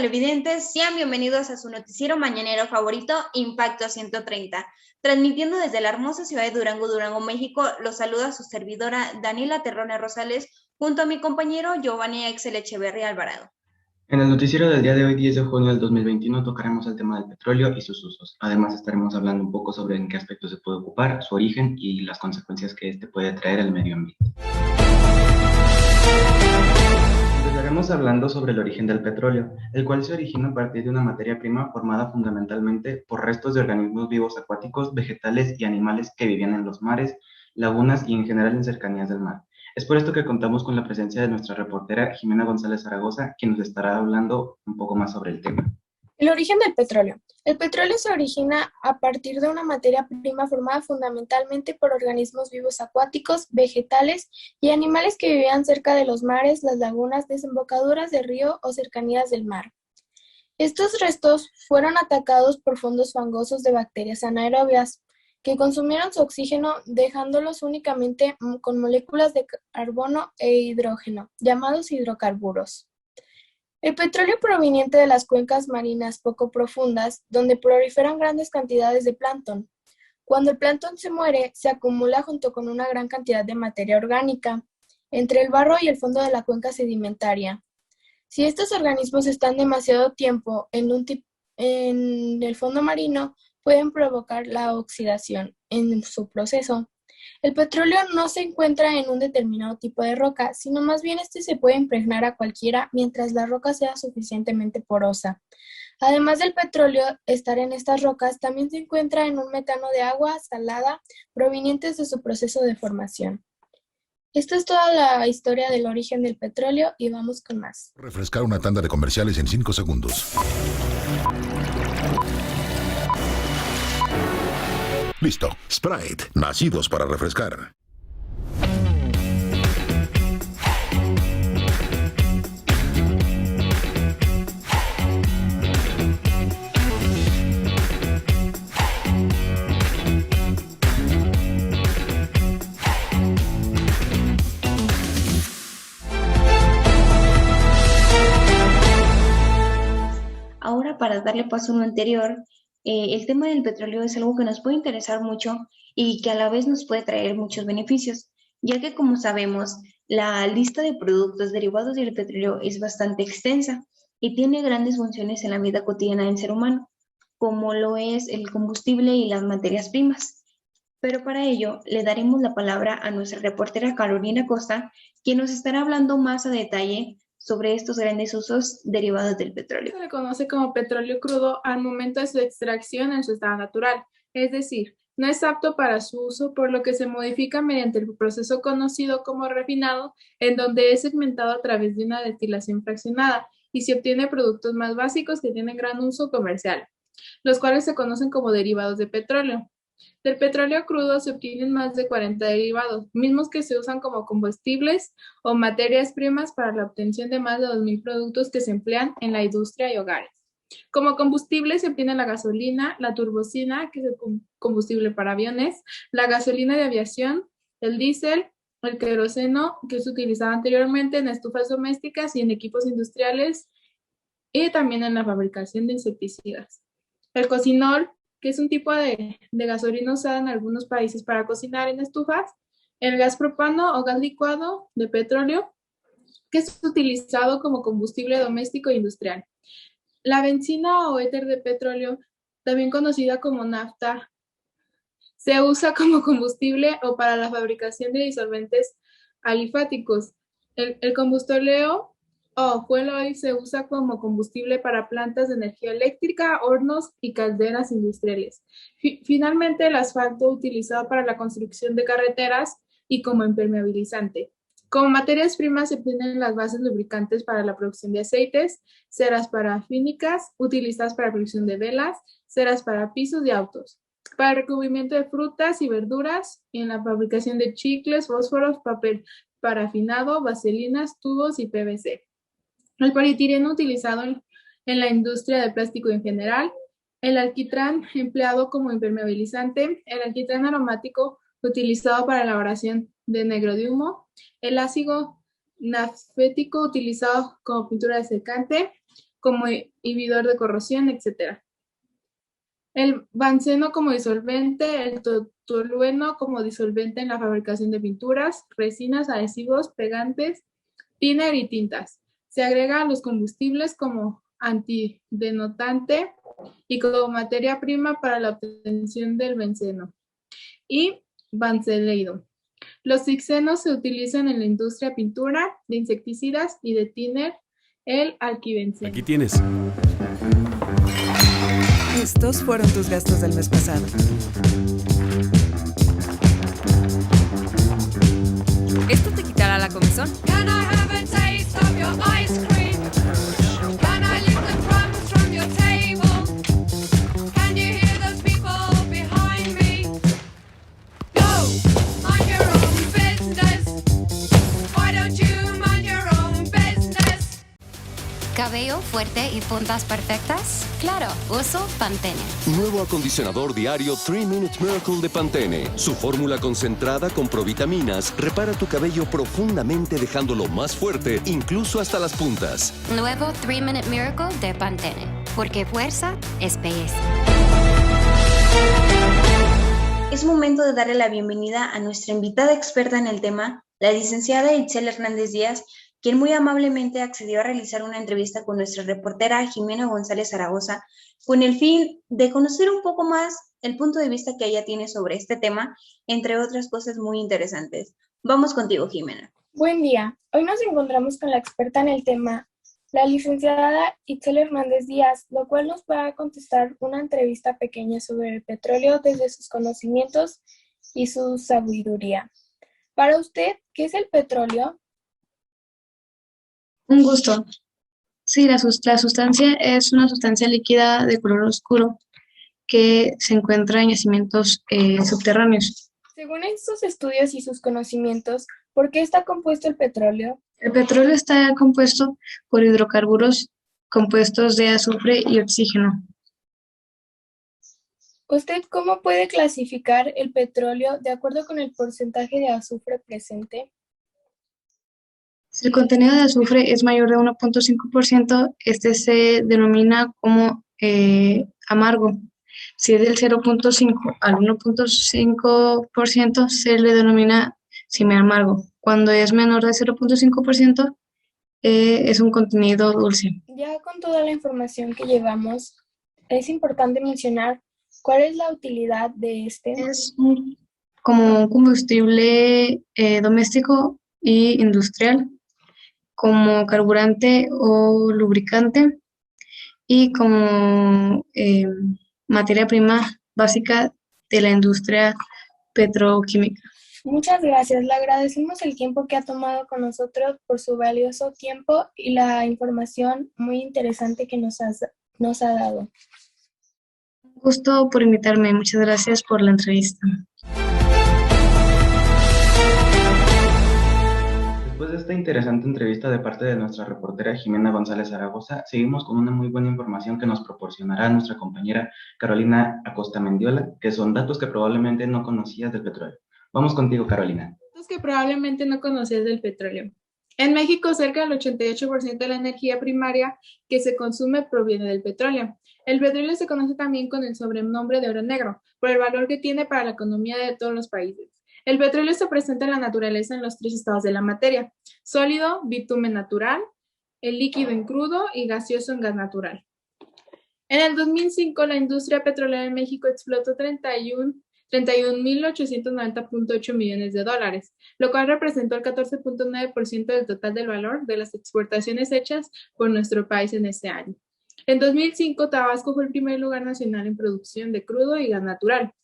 televidentes, sean bienvenidos a su noticiero mañanero favorito, Impacto 130. Transmitiendo desde la hermosa ciudad de Durango, Durango, México, los saluda su servidora Daniela Terrone Rosales, junto a mi compañero Giovanni Excel Echeverría Alvarado. En el noticiero del día de hoy, 10 de junio del 2021, tocaremos el tema del petróleo y sus usos. Además, estaremos hablando un poco sobre en qué aspectos se puede ocupar, su origen y las consecuencias que este puede traer al medio ambiente. Empezaremos hablando sobre el origen del petróleo, el cual se origina a partir de una materia prima formada fundamentalmente por restos de organismos vivos acuáticos, vegetales y animales que vivían en los mares, lagunas y en general en cercanías del mar. Es por esto que contamos con la presencia de nuestra reportera Jimena González Zaragoza, quien nos estará hablando un poco más sobre el tema. El origen del petróleo. El petróleo se origina a partir de una materia prima formada fundamentalmente por organismos vivos acuáticos, vegetales y animales que vivían cerca de los mares, las lagunas, desembocaduras de río o cercanías del mar. Estos restos fueron atacados por fondos fangosos de bacterias anaerobias que consumieron su oxígeno, dejándolos únicamente con moléculas de carbono e hidrógeno, llamados hidrocarburos. El petróleo proveniente de las cuencas marinas poco profundas, donde proliferan grandes cantidades de plancton. Cuando el plancton se muere, se acumula junto con una gran cantidad de materia orgánica entre el barro y el fondo de la cuenca sedimentaria. Si estos organismos están demasiado tiempo en el fondo marino, pueden provocar la oxidación en su proceso. El petróleo no se encuentra en un determinado tipo de roca, sino más bien este se puede impregnar a cualquiera mientras la roca sea suficientemente porosa. Además del petróleo estar en estas rocas, también se encuentra en un metano de agua salada provenientes de su proceso de formación. Esta es toda la historia del origen del petróleo y vamos con más. Refrescar una tanda de comerciales en 5 segundos. Listo. Sprite, nacidos para refrescar. Ahora, para darle paso a lo anterior, el tema del petróleo es algo que nos puede interesar mucho y que a la vez nos puede traer muchos beneficios, ya que como sabemos, la lista de productos derivados del petróleo es bastante extensa y tiene grandes funciones en la vida cotidiana del ser humano, como lo es el combustible y las materias primas. Pero para ello, le daremos la palabra a nuestra reportera Carolina Costa, quien nos estará hablando más a detalle sobre estos grandes usos derivados del petróleo. Se le conoce como petróleo crudo al momento de su extracción en su estado natural, es decir, no es apto para su uso, por lo que se modifica mediante el proceso conocido como refinado, en donde es segmentado a través de una destilación fraccionada y se obtiene productos más básicos que tienen gran uso comercial, los cuales se conocen como derivados de petróleo. Del petróleo crudo se obtienen más de 40 derivados, mismos que se usan como combustibles o materias primas para la obtención de más de 2.000 productos que se emplean en la industria y hogares. Como combustible se obtiene la gasolina, la turbocina, que es el combustible para aviones, la gasolina de aviación, el diésel, el queroseno, que es utilizado anteriormente en estufas domésticas y en equipos industriales, y también en la fabricación de insecticidas. El cocinol, que es un tipo de gasolina usada en algunos países para cocinar en estufas, el gas propano o gas licuado de petróleo, que es utilizado como combustible doméstico e industrial. La benzina o éter de petróleo, también conocida como nafta, se usa como combustible o para la fabricación de disolventes alifáticos. El combustóleo o fuel oil se usa como combustible para plantas de energía eléctrica, hornos y calderas industriales. Finalmente, el asfalto utilizado para la construcción de carreteras y como impermeabilizante. Como materias primas se obtienen las bases lubricantes para la producción de aceites, ceras parafínicas utilizadas para la producción de velas, ceras para pisos y autos, para el recubrimiento de frutas y verduras y en la fabricación de chicles, fósforos, papel parafinado, vaselinas, tubos y PVC. El polietileno utilizado en la industria del plástico en general, el alquitrán empleado como impermeabilizante, el alquitrán aromático utilizado para la elaboración de negro de humo, el ácido nafético utilizado como pintura de secante, como inhibidor de corrosión, etc. El benceno como disolvente, el tolueno como disolvente en la fabricación de pinturas, resinas, adhesivos, pegantes, thinner y tintas. Se agrega a los combustibles como antidenotante y como materia prima para la obtención del benceno. Y benzeleido. Los xenos se utilizan en la industria pintura, de insecticidas y de thinner, el alquibenceno. Aquí tienes. Estos fueron tus gastos del mes pasado. ¿Esto te quitará la comezón? Can I have a taste of your ice cream? Can I lick the crumbs from your table? Can you hear those people behind me? Go! Mind your own business. Why don't you mind your own business? ¿Cabello fuerte y puntas perfectas? Claro, uso Pantene. Nuevo acondicionador diario 3 Minute Miracle de Pantene. Su fórmula concentrada con provitaminas repara tu cabello profundamente dejándolo más fuerte, incluso hasta las puntas. Nuevo 3 Minute Miracle de Pantene. Porque fuerza es belleza. Es momento de darle la bienvenida a nuestra invitada experta en el tema, la licenciada Itzel Hernández Díaz, quien muy amablemente accedió a realizar una entrevista con nuestra reportera Jimena González Zaragoza, con el fin de conocer un poco más el punto de vista que ella tiene sobre este tema, entre otras cosas muy interesantes. Vamos contigo, Jimena. Buen día. Hoy nos encontramos con la experta en el tema, la licenciada Itzel Hernández Díaz, lo cual nos va a contestar una entrevista pequeña sobre el petróleo desde sus conocimientos y su sabiduría. Para usted, ¿qué es el petróleo? Un gusto. Sí, la sustancia es una sustancia líquida de color oscuro que se encuentra en yacimientos subterráneos. Según estos estudios y sus conocimientos, ¿por qué está compuesto el petróleo? El petróleo está compuesto por hidrocarburos compuestos de azufre y oxígeno. ¿Usted cómo puede clasificar el petróleo de acuerdo con el porcentaje de azufre presente? Si el contenido de azufre es mayor de 1.5%, este se denomina como amargo. Si es del 0.5 al 1.5%, se le denomina semiamargo. Cuando es menor de 0.5%, es un contenido dulce. Ya con toda la información que llevamos, es importante mencionar cuál es la utilidad de este. Es como un combustible doméstico y industrial, como carburante o lubricante y como materia prima básica de la industria petroquímica. Muchas gracias. Le agradecemos el tiempo que ha tomado con nosotros por su valioso tiempo y la información muy interesante que nos ha dado. Un gusto por invitarme. Muchas gracias por la entrevista. Después de esta interesante entrevista de parte de nuestra reportera Jimena González Zaragoza, seguimos con una muy buena información que nos proporcionará nuestra compañera Carolina Acosta Mendiola, que son datos que probablemente no conocías del petróleo. Vamos contigo, Carolina. Datos que probablemente no conocías del petróleo. En México, cerca del 88% de la energía primaria que se consume proviene del petróleo. El petróleo se conoce también con el sobrenombre de oro negro, por el valor que tiene para la economía de todos los países. El petróleo se presenta en la naturaleza en los 3 estados de la materia: sólido, bitumen natural, el líquido en crudo y gaseoso en gas natural. En el 2005, la industria petrolera en México explotó 31.890.8 millones de dólares, lo cual representó el 14.9% del total del valor de las exportaciones hechas por nuestro país en ese año. En 2005, Tabasco fue el primer lugar nacional en producción de crudo y gas natural.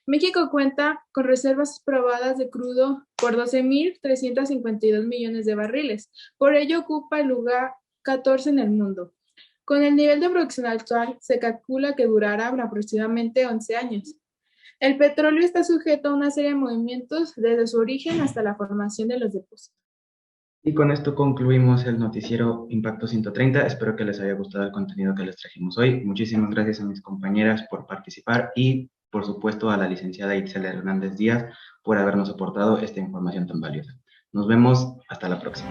México cuenta con reservas probadas de crudo por 12.352 millones de barriles. Por ello, ocupa el lugar 14 en el mundo. Con el nivel de producción actual, se calcula que durará aproximadamente 11 años. El petróleo está sujeto a una serie de movimientos desde su origen hasta la formación de los depósitos. Y con esto concluimos el noticiero Impacto 130. Espero que les haya gustado el contenido que les trajimos hoy. Muchísimas gracias a mis compañeras por participar y, por supuesto, a la licenciada Itzel Hernández Díaz por habernos aportado esta información tan valiosa. Nos vemos hasta la próxima.